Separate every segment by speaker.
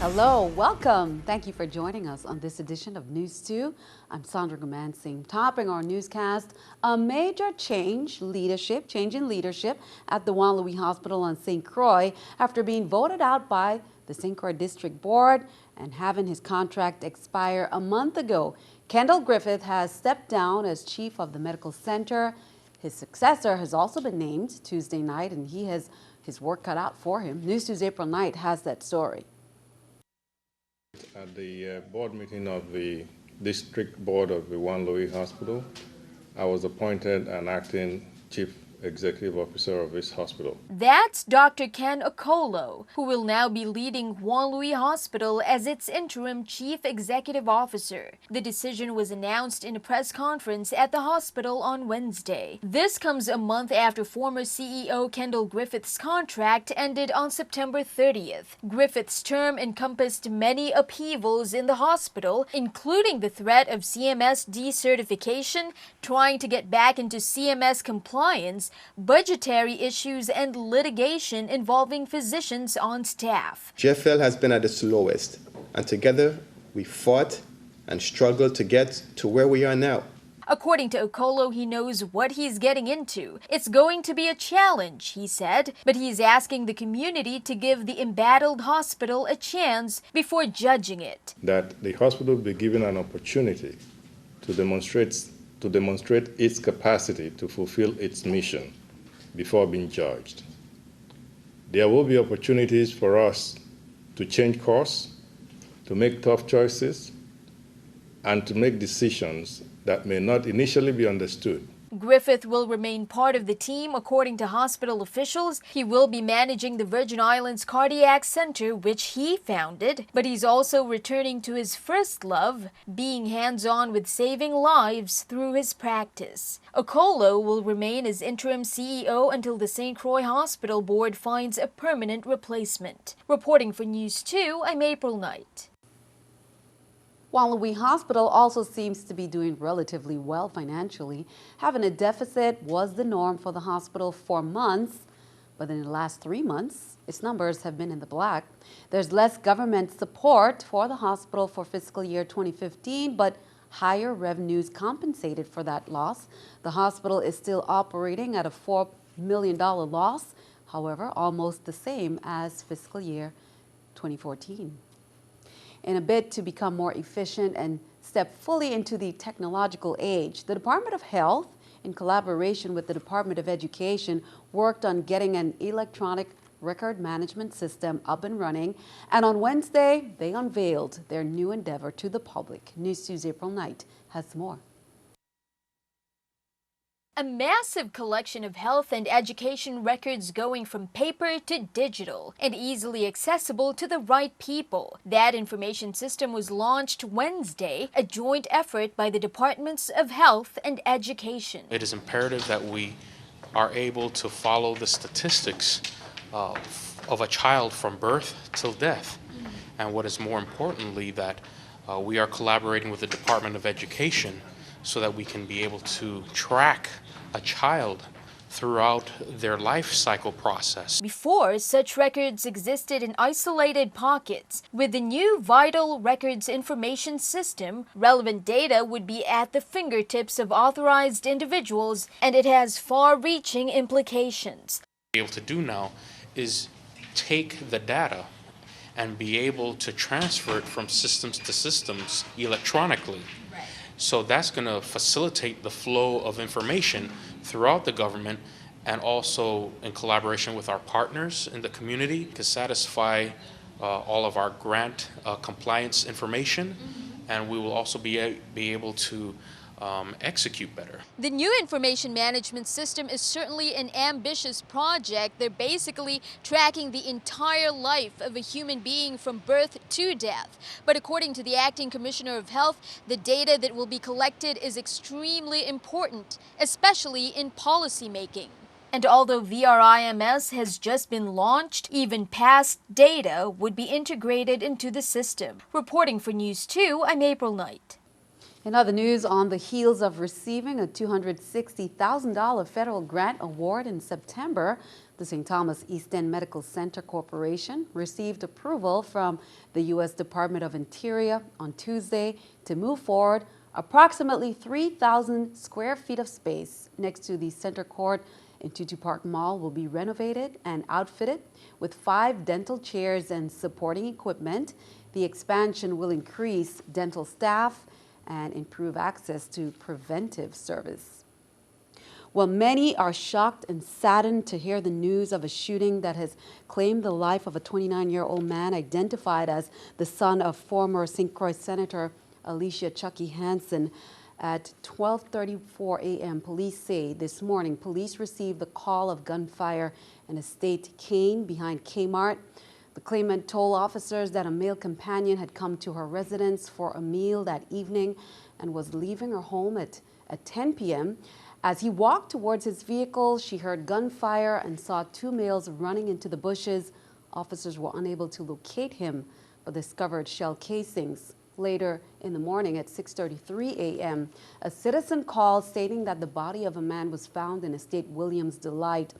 Speaker 1: Hello, welcome. Thank you for joining us on this edition of News 2. I'm Sandra Gumansing. Topping our newscast, a major change in leadership at the Juan Louis Hospital on St. Croix after being voted out by the St. Croix District Board and having his contract expire a month ago. Kendall Griffith has stepped down as chief of the medical center. His successor has also been named Tuesday night, and he has his work cut out for him. News 2's April Knight has that story.
Speaker 2: At the board meeting of the district board of the Juan Louis Hospital, I was appointed an acting chief executive officer of this hospital.
Speaker 3: That's Dr. Ken Okolo, who will now be leading Juan Louis Hospital as its interim chief executive officer. The decision was announced in a press conference at the hospital on Wednesday. This comes a month after former CEO Kendall Griffith's contract ended on September 30th. Griffith's term encompassed many upheavals in the hospital, including the threat of CMS decertification, trying to get back into CMS compliance, budgetary issues, and litigation involving physicians on staff.
Speaker 4: JFL has been at its lowest, and together we fought and struggled to get to where we are now.
Speaker 3: According to Okolo, he knows what he's getting into. It's going to be a challenge, he said, but he's asking the community to give the embattled hospital a chance before judging it.
Speaker 2: That the hospital be given an opportunity to demonstrate its capacity to fulfill its mission before being judged. There will be opportunities for us to change course, to make tough choices, and to make decisions that may not initially be understood.
Speaker 3: Griffith will remain part of the team, according to hospital officials. He will be managing the Virgin Islands Cardiac Center, which he founded, but he's also returning to his first love, being hands-on with saving lives through his practice. Okolo will remain as interim CEO until the St. Croix Hospital Board finds a permanent replacement. Reporting for News 2, I'm April Knight.
Speaker 1: Juan Louis Hospital also seems to be doing relatively well financially. Having a deficit was the norm for the hospital for months, but in the last 3 months, its numbers have been in the black. There's less government support for the hospital for fiscal year 2015, but higher revenues compensated for that loss. The hospital is still operating at a $4 million loss, however, almost the same as fiscal year 2014. In a bid to become more efficient and step fully into the technological age, the Department of Health, in collaboration with the Department of Education, worked on getting an electronic record management system up and running. And on Wednesday, they unveiled their new endeavor to the public. News 2's April Knight has more.
Speaker 3: A massive collection of health and education records going from paper to digital and easily accessible to the right people. That information system was launched Wednesday, a joint effort by the Departments of Health and Education.
Speaker 5: It is imperative that we are able to follow the statistics of a child from birth till death. And what is more importantly, that we are collaborating with the Department of Education so that we can be able to track a child throughout their life cycle process.
Speaker 3: Before, such records existed in isolated pockets. With the new Vital Records Information System, relevant data would be at the fingertips of authorized individuals, and it has far-reaching implications.
Speaker 5: What we're able to do now is take the data and be able to transfer it from systems to systems electronically. So that's going to facilitate the flow of information throughout the government, and also in collaboration with our partners in the community to satisfy all of our grant compliance information, and we will also be able to execute better.
Speaker 3: The new information management system is certainly an ambitious project. They're basically tracking the entire life of a human being from birth to death. But according to the Acting Commissioner of Health, the data that will be collected is extremely important, especially in policy making. And although VRIMS has just been launched, even past data would be integrated into the system. Reporting for News 2, I'm April Knight.
Speaker 1: In other news, on the heels of receiving a $260,000 federal grant award in September, the St. Thomas East End Medical Center Corporation received approval from the U.S. Department of Interior on Tuesday to move forward approximately 3,000 square feet of space next to the center court in Tutu Park Mall will be renovated and outfitted with 5 dental chairs and supporting equipment. The expansion will increase dental staff and improve access to preventive service. Well, many are shocked and saddened to hear the news of a shooting that has claimed the life of a 29-year-old man identified as the son of former St. Croix Senator Alicia Chucky Hansen. At 12:34 a.m., police say this morning, police received the call of gunfire in a state Kane behind Kmart. The claimant told officers that a male companion had come to her residence for a meal that evening and was leaving her home at 10 p.m. As he walked towards his vehicle, she heard gunfire and saw 2 males running into the bushes. Officers were unable to locate him, but discovered shell casings. Later in the morning at 6:33 a.m., a citizen called stating that the body of a man was found in Estate Williams Delight.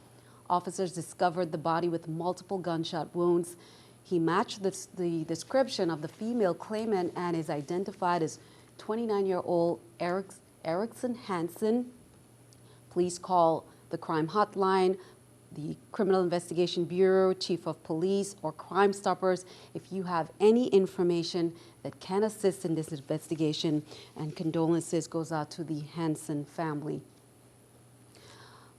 Speaker 1: Officers discovered the body with multiple gunshot wounds. He matched the description of the female claimant and is identified as 29-year-old Erickson Hansen. Please call the crime hotline, the Criminal Investigation Bureau, Chief of Police, or Crime Stoppers if you have any information that can assist in this investigation. And condolences goes out to the Hansen family.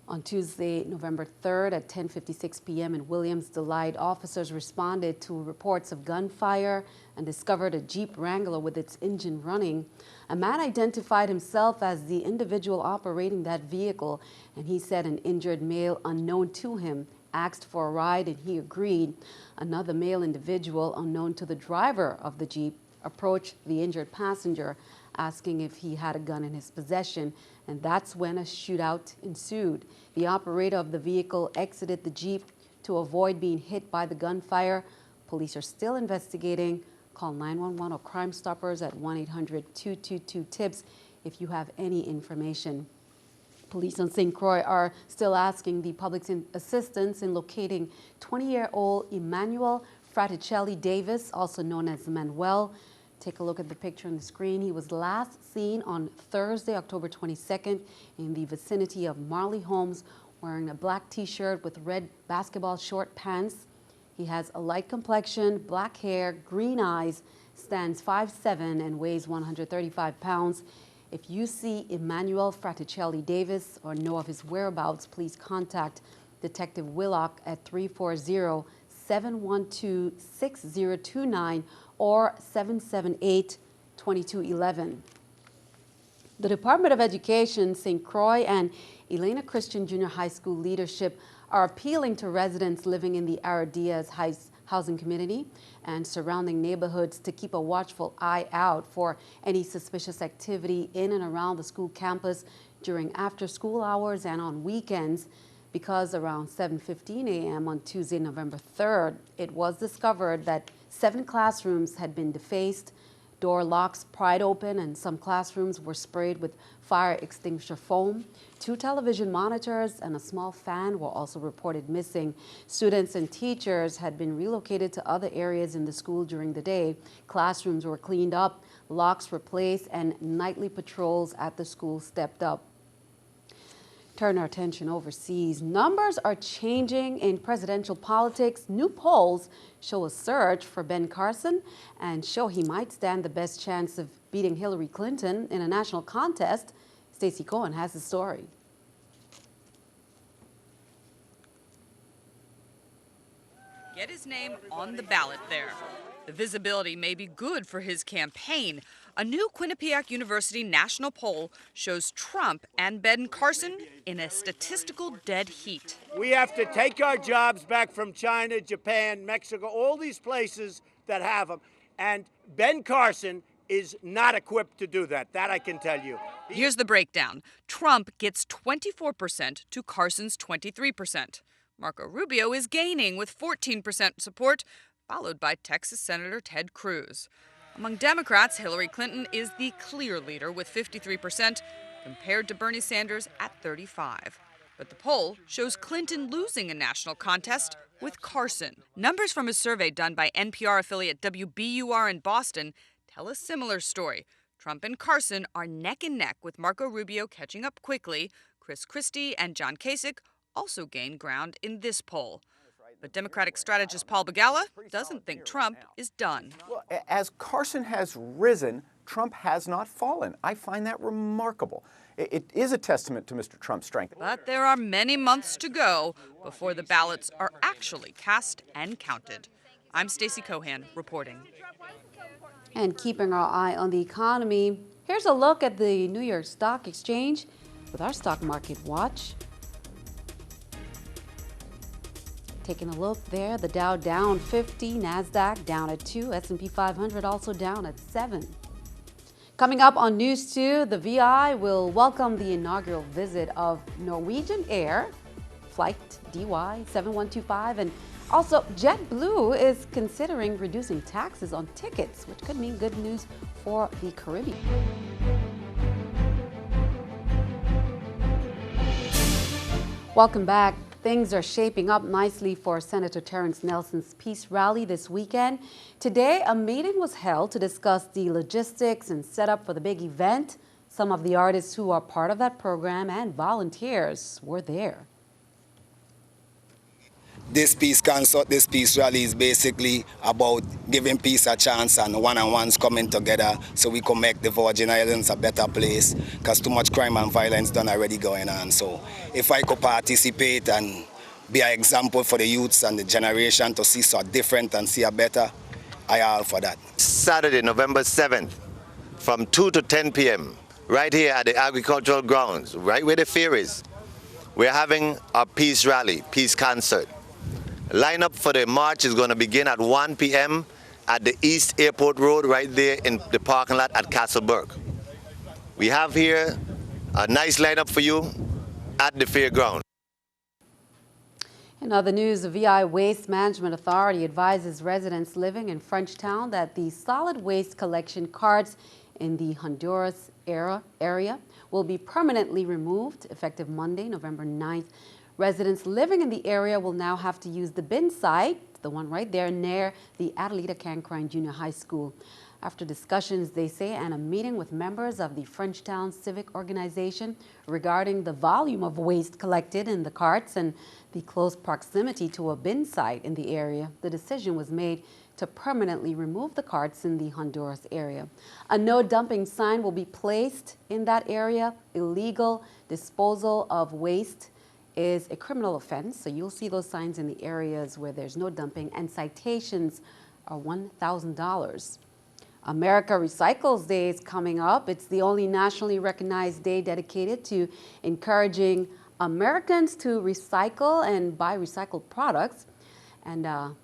Speaker 1: On Tuesday, November 3rd at 10:56 p.m. in Williams Delight, officers responded to reports of gunfire and discovered a Jeep Wrangler with its engine running. A man identified himself as the individual operating that vehicle, and he said an injured male unknown to him asked for a ride and he agreed. Another male individual unknown to the driver of the Jeep approached the injured passenger asking if he had a gun in his possession, and that's when a shootout ensued. The operator of the vehicle exited the Jeep to avoid being hit by the gunfire. Police are still investigating. Call 911 or Crime Stoppers at 1-800-222-TIPS if you have any information. Police on St. Croix are still asking the public's assistance in locating 20-year-old Emmanuel Fraticelli Davis, also known as Manuel. Take a look at the picture on the screen. He was last seen on Thursday, October 22nd, in the vicinity of Marley Homes, wearing a black t-shirt with red basketball short pants. He has a light complexion, black hair, green eyes, stands 5'7" and weighs 135 pounds. If you see Emmanuel Fraticelli Davis or know of his whereabouts, please contact Detective Willock at 340-712-6029 or 778-2211. The Department of Education, St. Croix, and Elena Christian Junior High School leadership are appealing to residents living in the Aradias housing community and surrounding neighborhoods to keep a watchful eye out for any suspicious activity in and around the school campus during after-school hours and on weekends, because around 7:15 a.m. on Tuesday, November 3rd, it was discovered that 7 classrooms had been defaced, door locks pried open, and some classrooms were sprayed with fire extinguisher foam. 2 television monitors and a small fan were also reported missing. Students and teachers had been relocated to other areas in the school during the day. Classrooms were cleaned up, locks replaced, and nightly patrols at the school stepped up. Turn our attention overseas. Numbers are changing in presidential politics. New polls show a surge for Ben Carson and show he might stand the best chance of beating Hillary Clinton in a national contest. Stacey Cohen has the story.
Speaker 6: Get his name on the ballot there. The visibility may be good for his campaign. A new Quinnipiac University national poll shows Trump and Ben Carson in a statistical dead heat.
Speaker 7: We have to take our jobs back from China, Japan, Mexico, all these places that have them. And Ben Carson is not equipped to do that. That I can tell you.
Speaker 6: Here's the breakdown. Trump gets 24% to Carson's 23%. Marco Rubio is gaining with 14% support, followed by Texas Senator Ted Cruz. Among Democrats, Hillary Clinton is the clear leader with 53% compared to Bernie Sanders at 35%. But the poll shows Clinton losing a national contest with Carson. Numbers from a survey done by NPR affiliate WBUR in Boston tell a similar story. Trump and Carson are neck and neck, with Marco Rubio catching up quickly. Chris Christie and John Kasich also gained ground in this poll. But Democratic strategist Paul Begala doesn't think Trump is done.
Speaker 8: Well, as Carson has risen, Trump has not fallen. I find that remarkable. It is a testament to Mr. Trump's strength.
Speaker 6: But there are many months to go before the ballots are actually cast and counted. I'm Stacey Cohan reporting.
Speaker 1: And keeping our eye on the economy, here's a look at the New York Stock Exchange with our Stock Market Watch. Taking a look there, the Dow down 50, NASDAQ down at 2, S&P 500 also down at 7. Coming up on News 2, the VI will welcome the inaugural visit of Norwegian Air, flight DY7125, and also JetBlue is considering reducing taxes on tickets, which could mean good news for the Caribbean. Welcome back. Things are shaping up nicely for Senator Terrence Nelson's peace rally this weekend. Today, a meeting was held to discuss the logistics and setup for the big event. Some of the artists who are part of that program and volunteers were there.
Speaker 9: This peace concert, this peace rally is basically about giving peace a chance and one-on-ones coming together so we can make the Virgin Islands a better place, because too much crime and violence done already going on. So if I could participate and be an example for the youths and the generation to see so different and see a better, I all for that.
Speaker 10: Saturday, November 7th, from 2 to 10 p.m., right here at the agricultural grounds, right where the fair is, we're having a peace rally, peace concert. Lineup for the march is going to begin at 1 p.m. at the East Airport Road, right there in the parking lot at Castleburg. We have here a nice lineup for you at the fairground.
Speaker 1: In other news, the VI Waste Management Authority advises residents living in Frenchtown that the solid waste collection carts in the Honduras area will be permanently removed effective Monday, November 9th. Residents living in the area will now have to use the bin site, the one right there near the Adelita Cancrine Junior High School. After discussions, they say, and a meeting with members of the Frenchtown Civic Organization regarding the volume of waste collected in the carts and the close proximity to a bin site in the area, the decision was made to permanently remove the carts in the Honduras area. A no dumping sign will be placed in that area. Illegal disposal of waste is a criminal offense, so you'll see those signs in the areas where there's no dumping, and citations are $1,000. America Recycles Day is coming up. It's the only nationally recognized day dedicated to encouraging Americans to recycle and buy recycled products. And the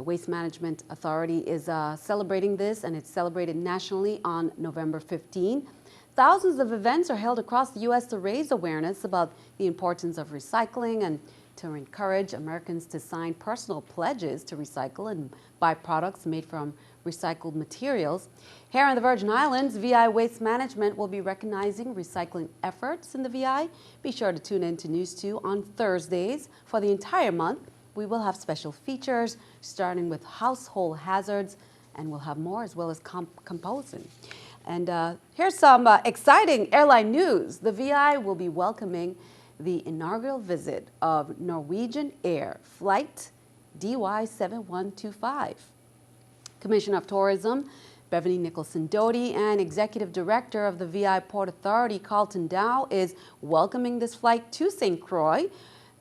Speaker 1: Waste Management Authority is celebrating this, and it's celebrated nationally on November 15. Thousands of events are held across the U.S. to raise awareness about the importance of recycling and to encourage Americans to sign personal pledges to recycle and buy products made from recycled materials. Here in the Virgin Islands, VI Waste Management will be recognizing recycling efforts in the VI. Be sure to tune in to News 2 on Thursdays. For the entire month, we will have special features starting with household hazards, and we'll have more as well as composting. And here's some exciting airline news. The VI will be welcoming the inaugural visit of Norwegian Air Flight DY7125. Commissioner of Tourism Beverly Nicholson-Doty and Executive Director of the VI Port Authority, Carlton Dow, is welcoming this flight to St. Croix.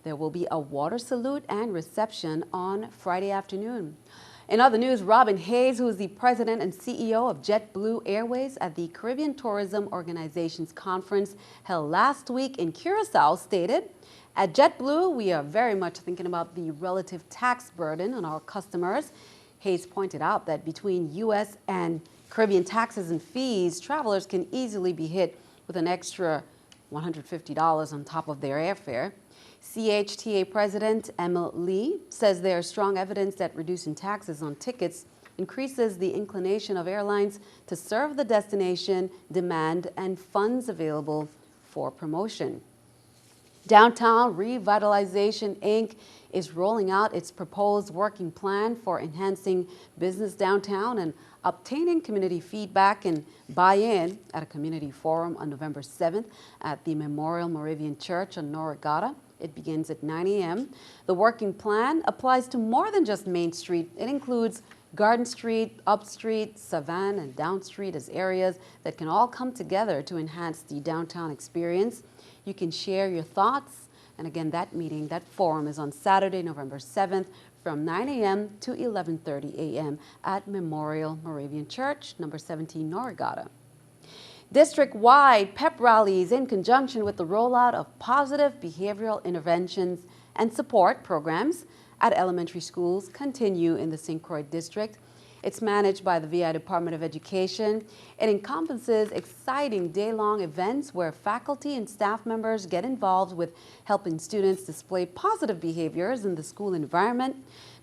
Speaker 1: There will be a water salute and reception on Friday afternoon. In other news, Robin Hayes, who is the president and CEO of JetBlue Airways at the Caribbean Tourism Organization's conference held last week in Curacao, stated, "At JetBlue, we are very much thinking about the relative tax burden on our customers." Hayes pointed out that between U.S. and Caribbean taxes and fees, travelers can easily be hit with an extra $150 on top of their airfare. CHTA President Emma Lee says there is strong evidence that reducing taxes on tickets increases the inclination of airlines to serve the destination, demand, and funds available for promotion. Downtown Revitalization, Inc. is rolling out its proposed working plan for enhancing business downtown and obtaining community feedback and buy-in at a community forum on November 7th at the Memorial Moravian Church on Noragata. It begins at 9 a.m. The working plan applies to more than just Main Street. It includes Garden Street, Up Street, Savannah, and Down Street as areas that can all come together to enhance the downtown experience. You can share your thoughts. And again, that meeting, that forum is on Saturday, November 7th from 9 a.m. to 11:30 a.m. at Memorial Moravian Church, number 17 Noragata. District-wide pep rallies in conjunction with the rollout of positive behavioral interventions and support programs at elementary schools continue in the St. Croix district. It's managed by the VI Department of Education. It encompasses exciting day-long events where faculty and staff members get involved with helping students display positive behaviors in the school environment.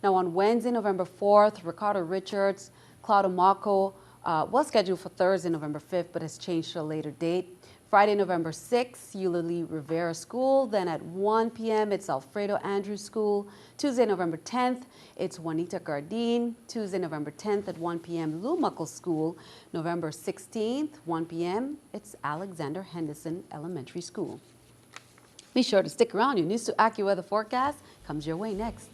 Speaker 1: Now on Wednesday, November 4th, Ricardo Richards, Claudio Marco was scheduled for Thursday, November 5th, but has changed to a later date. Friday, November 6th, Eulalie Rivera School. Then at 1 p.m., it's Alfredo Andrews School. Tuesday, November 10th, it's Juanita Gardine. Tuesday, November 10th at 1 p.m., Lou Muckle School. November 16th, 1 p.m., it's Alexander Henderson Elementary School. Be sure to stick around. Your News 2 AccuWeather forecast comes your way next.